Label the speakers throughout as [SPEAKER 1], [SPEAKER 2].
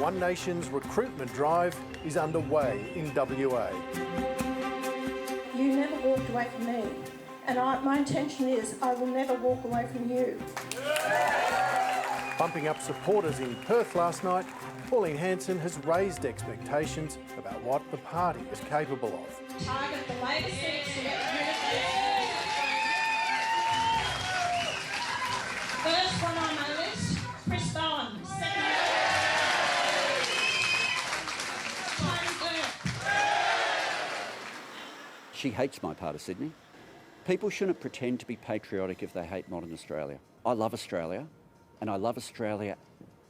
[SPEAKER 1] One Nation's recruitment drive is underway in WA.
[SPEAKER 2] You never walked away from me, and my intention is I will never walk away from you.
[SPEAKER 1] Bumping up supporters in Perth last night, Pauline Hanson has raised expectations about what the party is capable of.
[SPEAKER 2] Target the Labor seats to get First one on my list, Chris Bowen. Second,
[SPEAKER 3] She hates my part of Sydney. People shouldn't pretend to be patriotic if they hate modern Australia. I love Australia, and I love Australia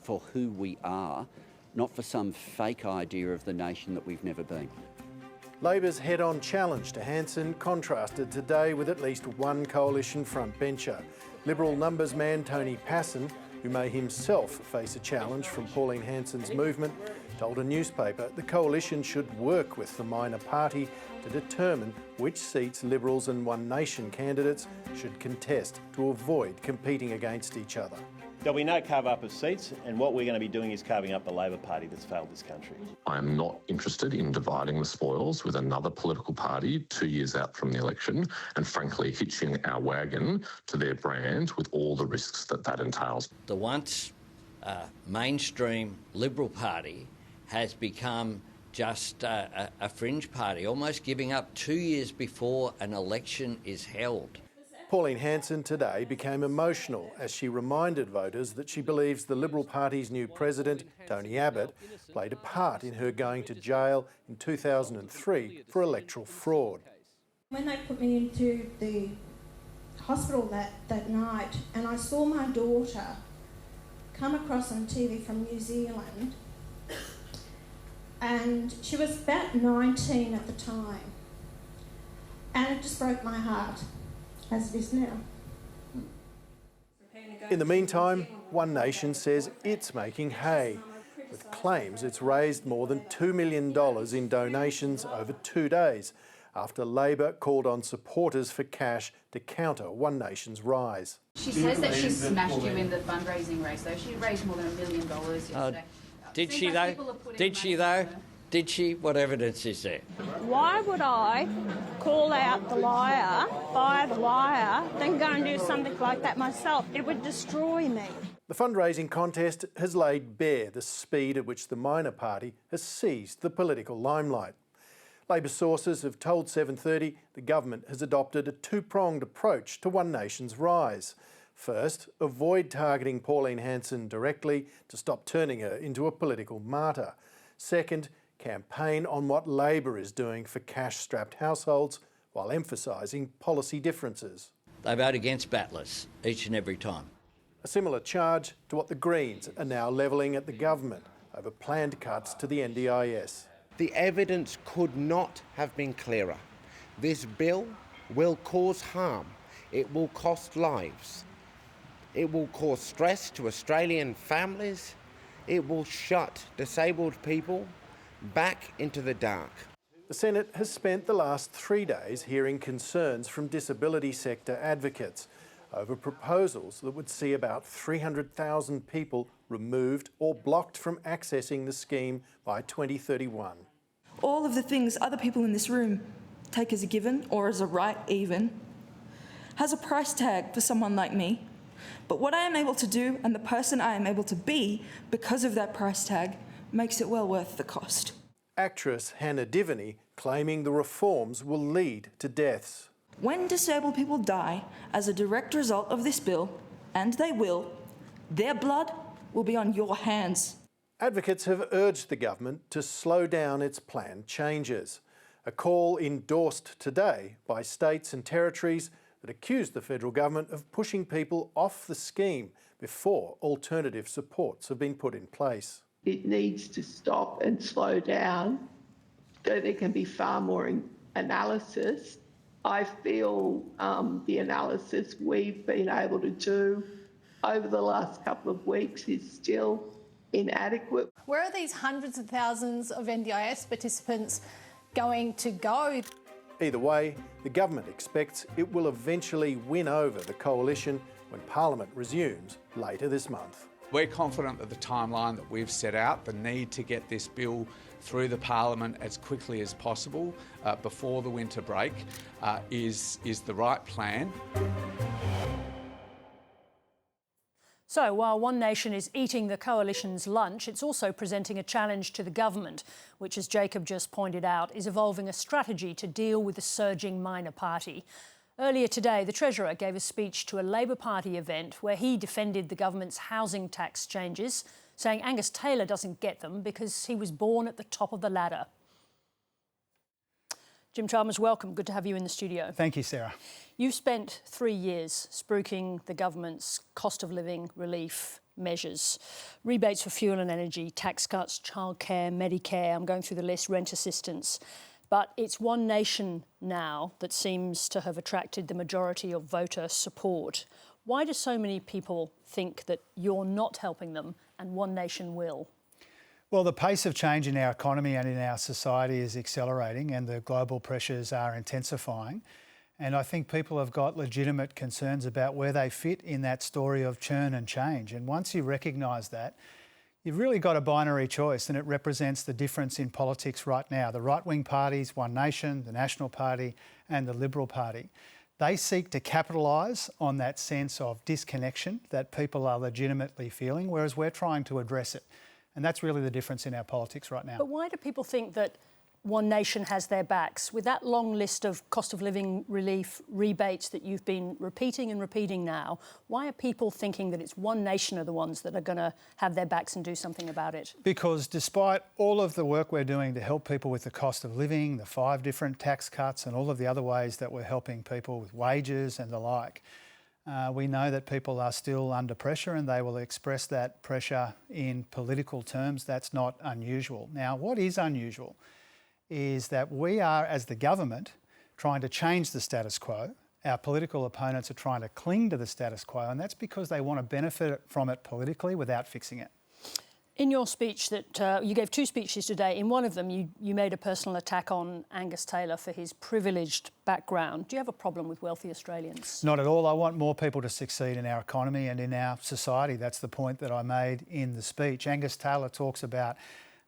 [SPEAKER 3] for who we are, not for some fake idea of the nation that we've never been.
[SPEAKER 1] Labor's head-on challenge to Hanson contrasted today with at least one coalition frontbencher. Liberal numbers man Tony Passon, who may himself face a challenge from Pauline Hanson's movement, told a newspaper the coalition should work with the minor party to determine which seats Liberals and One Nation candidates should contest to avoid competing against each other.
[SPEAKER 4] There'll be no carve-up of seats, and what we're going to be doing is carving up the Labor Party that's failed this country.
[SPEAKER 5] I am not interested in dividing the spoils with another political party 2 years out from the election and, frankly, hitching our wagon to their brand with all the risks that that entails.
[SPEAKER 6] The once mainstream Liberal Party has become just a fringe party, almost giving up 2 years before an election is held.
[SPEAKER 1] Pauline Hanson today became emotional as she reminded voters that she believes the Liberal Party's new president, Tony Abbott, played a part in her going to jail in 2003 for electoral fraud.
[SPEAKER 2] When they put me into the hospital that night and I saw my daughter come across on TV from New Zealand, and she was about 19 at the time, and it just broke my heart. As it is now.
[SPEAKER 1] In the meantime, One Nation says it's making hay, with claims it's raised more than $2 million in donations over 2 days, after Labor called on supporters for cash to counter One Nation's rise.
[SPEAKER 7] She says that she smashed you in the fundraising race, though. She raised more than $1 million yesterday.
[SPEAKER 6] Did she, though? Did she, though? Did she? What evidence is there?
[SPEAKER 8] Why would I call out the liar, fire the liar, then go and do something like that myself? It would destroy me.
[SPEAKER 1] The fundraising contest has laid bare the speed at which the minor party has seized the political limelight. Labor sources have told 7:30 the government has adopted a two-pronged approach to One Nation's rise. First, avoid targeting Pauline Hanson directly to stop turning her into a political martyr. Second, campaign on what Labor is doing for cash-strapped households while emphasising policy differences.
[SPEAKER 6] They vote against battlers each and every time.
[SPEAKER 1] A similar charge to what the Greens are now levelling at the government over planned cuts to the NDIS.
[SPEAKER 9] The evidence could not have been clearer. This bill will cause harm. It will cost lives. It will cause stress to Australian families. It will shut disabled people back into the dark.
[SPEAKER 1] The Senate has spent the last 3 days hearing concerns from disability sector advocates over proposals that would see about 300,000 people removed or blocked from accessing the scheme by 2031.
[SPEAKER 10] All of the things other people in this room take as a given or as a right even has a price tag for someone like me. But what I am able to do and the person I am able to be because of that price tag makes it well worth the cost.
[SPEAKER 1] Actress Hannah Divany claiming the reforms will lead to deaths.
[SPEAKER 10] When disabled people die as a direct result of this bill, and they will, their blood will be on your hands.
[SPEAKER 1] Advocates have urged the government to slow down its planned changes, a call endorsed today by states and territories that accused the federal government of pushing people off the scheme before alternative supports have been put in place.
[SPEAKER 11] It needs to stop and slow down so there can be far more analysis. I feel the analysis we've been able to do over the last couple of weeks is still inadequate.
[SPEAKER 12] Where are these hundreds of thousands of NDIS participants going to go?
[SPEAKER 1] Either way, the government expects it will eventually win over the coalition when Parliament resumes later this month.
[SPEAKER 13] We're confident that the timeline that we've set out, the need to get this bill through the Parliament as quickly as possible before the winter break is the right plan.
[SPEAKER 14] So while One Nation is eating the coalition's lunch, it's also presenting a challenge to the government, which, as Jacob just pointed out, is evolving a strategy to deal with the surging minor party. Earlier today, the Treasurer gave a speech to a Labor Party event where he defended the government's housing tax changes, saying Angus Taylor doesn't get them because he was born at the top of the ladder. Jim Chalmers, welcome. Good to have you in the studio.
[SPEAKER 15] Thank you, Sarah.
[SPEAKER 14] You've spent 3 years spruiking the government's cost of living relief measures. Rebates for fuel and energy, tax cuts, childcare, Medicare, I'm going through the list, rent assistance. But it's One Nation now that seems to have attracted the majority of voter support. Why do so many people think that you're not helping them and One Nation will?
[SPEAKER 15] Well, the pace of change in our economy and in our society is accelerating and the global pressures are intensifying. And I think people have got legitimate concerns about where they fit in that story of churn and change. And once you recognise that, you've really got a binary choice, and it represents the difference in politics right now. The right-wing parties, One Nation, the National Party and the Liberal Party, they seek to capitalise on that sense of disconnection that people are legitimately feeling, whereas we're trying to address it. And that's really the difference in our politics right now.
[SPEAKER 14] But why do people think that One Nation has their backs? With that long list of cost of living relief rebates that you've been repeating and repeating now, why are people thinking that it's One Nation are the ones that are going to have their backs and do something about it?
[SPEAKER 15] Because despite all of the work we're doing to help people with the cost of living, the 5 different tax cuts and all of the other ways that we're helping people with wages and the like, we know that people are still under pressure and they will express that pressure in political terms. That's not unusual. Now, what is unusual is that we are, as the government, trying to change the status quo. Our political opponents are trying to cling to the status quo, and that's because they want to benefit from it politically without fixing it.
[SPEAKER 14] In your speech that you gave 2 speeches today, in one of them you made a personal attack on Angus Taylor for his privileged background. Do you have a problem with wealthy Australians?
[SPEAKER 15] Not at all. I want more people to succeed in our economy and in our society. That's the point that I made in the speech. Angus Taylor talks about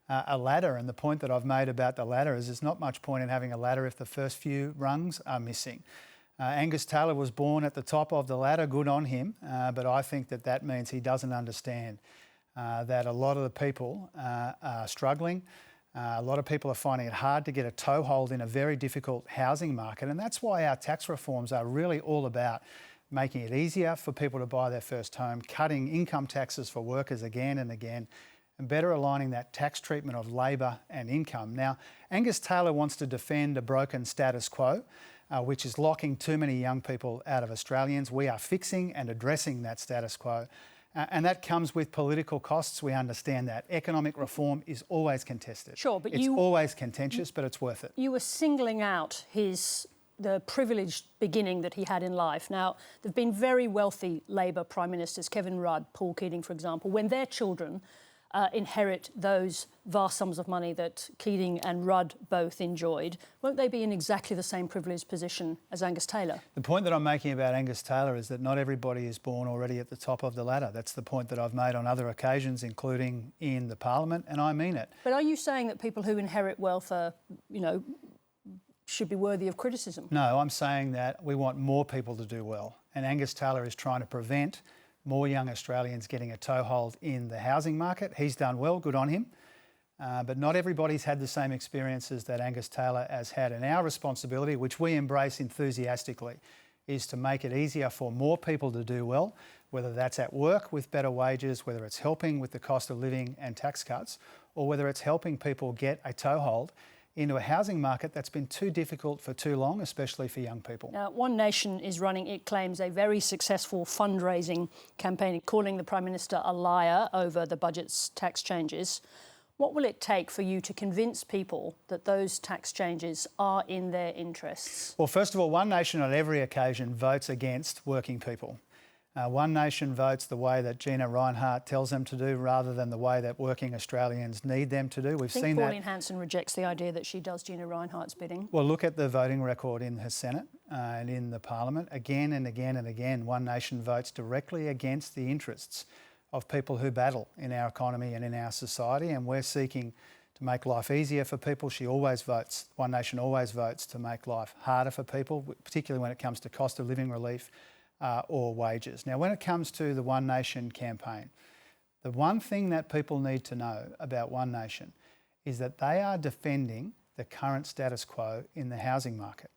[SPEAKER 15] a ladder, and the point that I've made about the ladder is there's not much point in having a ladder if the first few rungs are missing. Angus Taylor was born at the top of the ladder, good on him, but I think that that means he doesn't understand that a lot of the people are struggling. A lot of people are finding it hard to get a toehold in a very difficult housing market, and that's why our tax reforms are really all about making it easier for people to buy their first home, cutting income taxes for workers again and again, and better aligning that tax treatment of labour and income. Now, Angus Taylor wants to defend a broken status quo, which is locking too many young people out of Australians. We are fixing and addressing that status quo. And that comes with political costs. We understand that. Economic reform is always contested.
[SPEAKER 14] Sure, but
[SPEAKER 15] it's always contentious, but it's worth it.
[SPEAKER 14] You were singling out the privileged beginning that he had in life. Now, there have been very wealthy Labor Prime Ministers, Kevin Rudd, Paul Keating, for example, when their children inherit those vast sums of money that Keating and Rudd both enjoyed, won't they be in exactly the same privileged position as Angus Taylor?
[SPEAKER 15] The point that I'm making about Angus Taylor is that not everybody is born already at the top of the ladder. That's the point that I've made on other occasions, including in the Parliament, and I mean it.
[SPEAKER 14] But are you saying that people who inherit wealth are, should be worthy of criticism?
[SPEAKER 15] No, I'm saying that we want more people to do well, and Angus Taylor is trying to prevent more young Australians getting a toehold in the housing market. He's done well, good on him. But not everybody's had the same experiences that Angus Taylor has had. And our responsibility, which we embrace enthusiastically, is to make it easier for more people to do well, whether that's at work with better wages, whether it's helping with the cost of living and tax cuts, or whether it's helping people get a toehold into a housing market that's been too difficult for too long, especially for young people.
[SPEAKER 14] Now, One Nation is running, it claims, a very successful fundraising campaign, calling the Prime Minister a liar over the budget's tax changes. What will it take for you to convince people that those tax changes are in their interests?
[SPEAKER 15] Well, first of all, One Nation on every occasion votes against working people. One Nation votes the way that Gina Rinehart tells them to do rather than the way that working Australians need them to do. We've seen that.
[SPEAKER 14] Pauline Hanson rejects the idea that she does Gina Rinehart's bidding.
[SPEAKER 15] Well, look at the voting record in the Senate and in the Parliament. Again and again and again, One Nation votes directly against the interests of people who battle in our economy and in our society, and we're seeking to make life easier for people. She always votes, One Nation always votes to make life harder for people, particularly when it comes to cost of living relief or wages. Now, when it comes to the One Nation campaign, the one thing that people need to know about One Nation is that they are defending the current status quo in the housing market.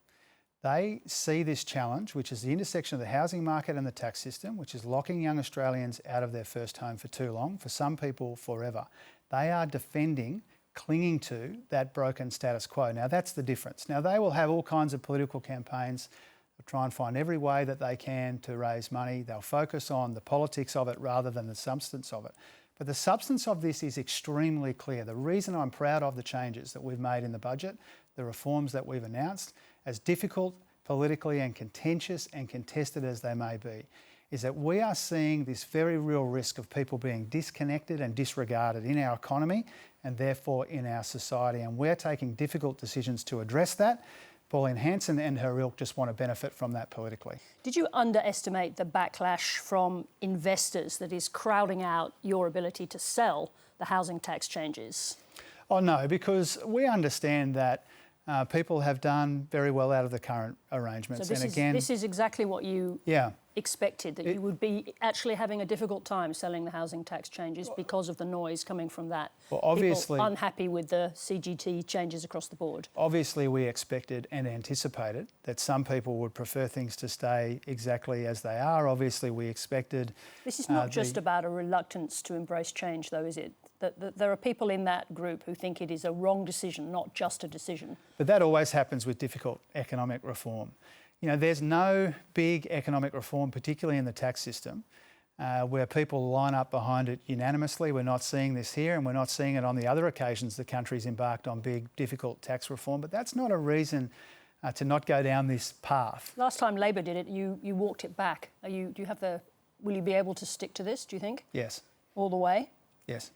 [SPEAKER 15] They see this challenge, which is the intersection of the housing market and the tax system, which is locking young Australians out of their first home for too long, for some people forever. They are defending, clinging to that broken status quo. Now, that's the difference. Now, they will have all kinds of political campaigns. They'll try and find every way that they can to raise money. They'll focus on the politics of it rather than the substance of it. But the substance of this is extremely clear. The reason I'm proud of the changes that we've made in the budget, the reforms that we've announced, as difficult politically and contentious and contested as they may be, is that we are seeing this very real risk of people being disconnected and disregarded in our economy and therefore in our society. And we're taking difficult decisions to address that. Pauline Hanson and her ilk just want to benefit from that politically.
[SPEAKER 14] Did you underestimate the backlash from investors that is crowding out your ability to sell the housing tax changes?
[SPEAKER 15] Oh no, because we understand that people have done very well out of the current arrangements.
[SPEAKER 14] So this is exactly what you expected, that you would be actually having a difficult time selling the housing tax changes because of the noise coming from that.
[SPEAKER 15] Well, obviously,
[SPEAKER 14] people unhappy with the CGT changes across the board.
[SPEAKER 15] Obviously, we expected and anticipated that some people would prefer things to stay exactly as they are. Obviously, we expected...
[SPEAKER 14] This is not just about a reluctance to embrace change, though, is it? That there are people in that group who think it is a wrong decision, not just a decision.
[SPEAKER 15] But that always happens with difficult economic reform. You know, there's no big economic reform, particularly in the tax system, where people line up behind it unanimously. We're not seeing this here, and we're not seeing it on the other occasions the country's embarked on big, difficult tax reform. But that's not a reason to not go down this path.
[SPEAKER 14] Last time Labor did it, you walked it back. Will you be able to stick to this, do you think?
[SPEAKER 15] Yes.
[SPEAKER 14] All the way?
[SPEAKER 15] Yes.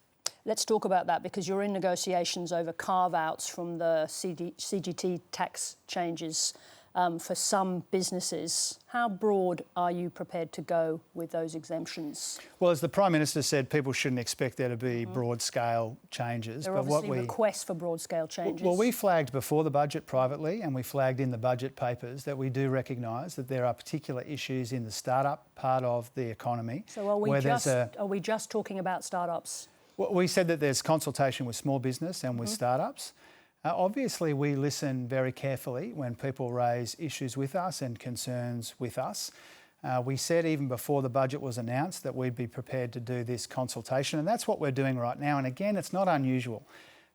[SPEAKER 14] Let's talk about that, because you're in negotiations over carve-outs from the CGT tax changes for some businesses. How broad are you prepared to go with those exemptions?
[SPEAKER 15] Well, as the Prime Minister said, people shouldn't expect there to be broad-scale changes.
[SPEAKER 14] There are obviously requests for broad-scale changes.
[SPEAKER 15] Well, we flagged before the budget privately, and we flagged in the budget papers that we do recognise that there are particular issues in the start-up part of the economy.
[SPEAKER 14] So are we just talking about start-ups?
[SPEAKER 15] Well, we said that there's consultation with small business and with start-ups. Obviously, we listen very carefully when people raise issues with us and concerns with us. We said even before the budget was announced that we'd be prepared to do this consultation, and that's what we're doing right now. And again, it's not unusual.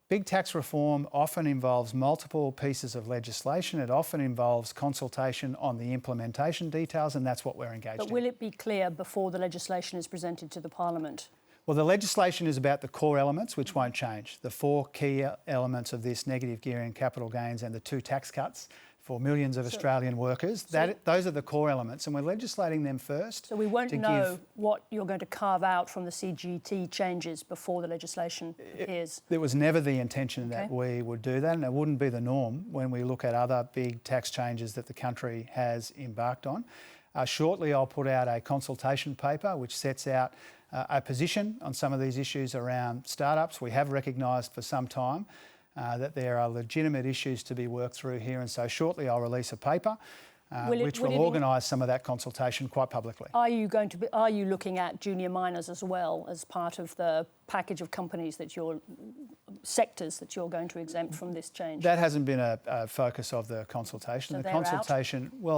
[SPEAKER 15] Big tax reform often involves multiple pieces of legislation. It often involves consultation on the implementation details, and that's what we're engaged in.
[SPEAKER 14] But will it be clear before the legislation is presented to the Parliament?
[SPEAKER 15] Well, the legislation is about the core elements, which won't change. The four key elements of this: negative gearing, capital gains, and the 2 tax cuts for millions of Australian workers. Those are the core elements, and we're legislating them first.
[SPEAKER 14] So we won't know what you're going to carve out from the CGT changes before the legislation appears?
[SPEAKER 15] There was never the intention that we would do that, and it wouldn't be the norm when we look at other big tax changes that the country has embarked on. Shortly, I'll put out a consultation paper which sets out a position on some of these issues around startups. We have recognised for some time that there are legitimate issues to be worked through here, and so shortly I'll release a paper which will organise some of that consultation quite publicly.
[SPEAKER 14] Are you looking at junior miners as well as part of the package of companies that sectors that you're going to exempt from this change?
[SPEAKER 15] That hasn't been a focus of the consultation.
[SPEAKER 14] So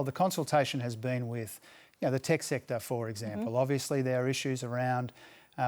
[SPEAKER 15] the consultation has been with the tech sector, for example. Obviously, there are issues around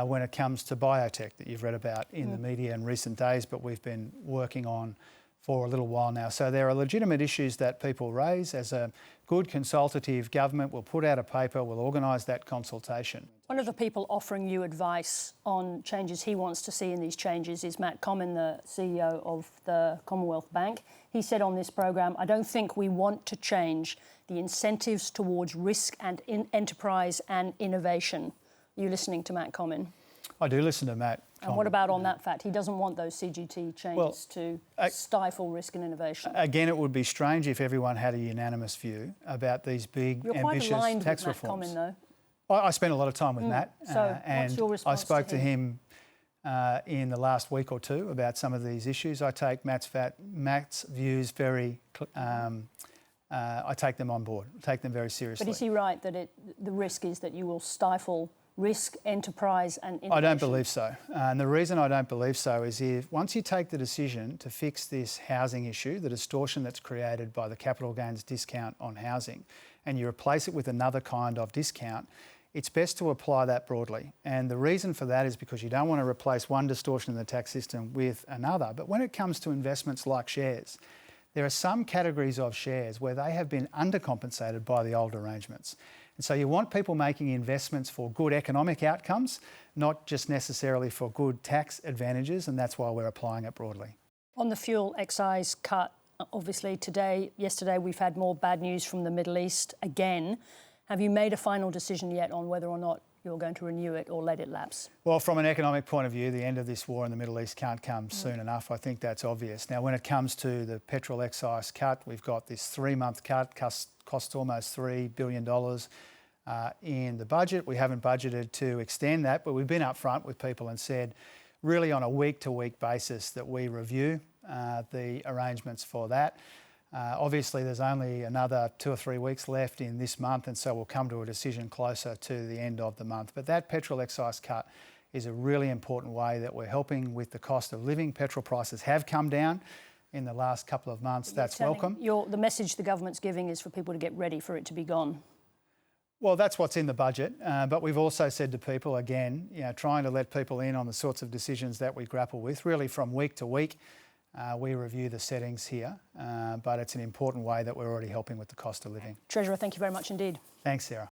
[SPEAKER 15] when it comes to biotech that you've read about in the media in recent days, but we've been working on for a little while now. So there are legitimate issues that people raise. As a good consultative government, we'll put out a paper, we'll organise that consultation.
[SPEAKER 14] One of the people offering you advice on changes he wants to see in these changes is Matt Comyn, the CEO of the Commonwealth Bank. He said on this program, "I don't think we want to change the incentives towards risk and enterprise and innovation." Are you listening to Matt Comyn?
[SPEAKER 15] I do listen to Matt Comyn.
[SPEAKER 14] And what about on that fact? He doesn't want those CGT changes to stifle risk and innovation.
[SPEAKER 15] Again, it would be strange if everyone had a unanimous view about these big, ambitious tax reforms.
[SPEAKER 14] You're quite aligned with Matt Comyn, though.
[SPEAKER 15] I spent a lot of time with Matt,
[SPEAKER 14] and what's your response
[SPEAKER 15] I spoke
[SPEAKER 14] to
[SPEAKER 15] to him in the last week or two about some of these issues. I take Matt's views very. I take them on board. Take them very seriously.
[SPEAKER 14] But is he right that the risk is that you will stifle risk, enterprise and innovation?
[SPEAKER 15] I don't believe so. And the reason I don't believe so is once you take the decision to fix this housing issue, the distortion that's created by the capital gains discount on housing, and you replace it with another kind of discount, it's best to apply that broadly. And the reason for that is because you don't want to replace one distortion in the tax system with another. But when it comes to investments like shares, there are some categories of shares where they have been undercompensated by the old arrangements. And so you want people making investments for good economic outcomes, not just necessarily for good tax advantages, and that's why we're applying it broadly.
[SPEAKER 14] On the fuel excise cut, obviously yesterday we've had more bad news from the Middle East again. Have you made a final decision yet on whether or not you're going to renew it or let it lapse?
[SPEAKER 15] Well, from an economic point of view, the end of this war in the Middle East can't come soon enough. I think that's obvious. Now, when it comes to the petrol excise cut, we've got this 3-month cut, costs almost $3 billion in the budget. We haven't budgeted to extend that, but we've been upfront with people and said, really on a week-to-week basis, that we review the arrangements for that. Obviously, there's only another 2 or 3 weeks left in this month, and so we'll come to a decision closer to the end of the month. But that petrol excise cut is a really important way that we're helping with the cost of living. Petrol prices have come down in the last couple of months. That's welcome.
[SPEAKER 14] The message the government's giving is for people to get ready for it to be gone.
[SPEAKER 15] Well, that's what's in the budget, but we've also said to people, again, trying to let people in on the sorts of decisions that we grapple with, really from week to week. We review the settings here, but it's an important way that we're already helping with the cost of living.
[SPEAKER 14] Treasurer, thank you very much indeed.
[SPEAKER 15] Thanks, Sarah.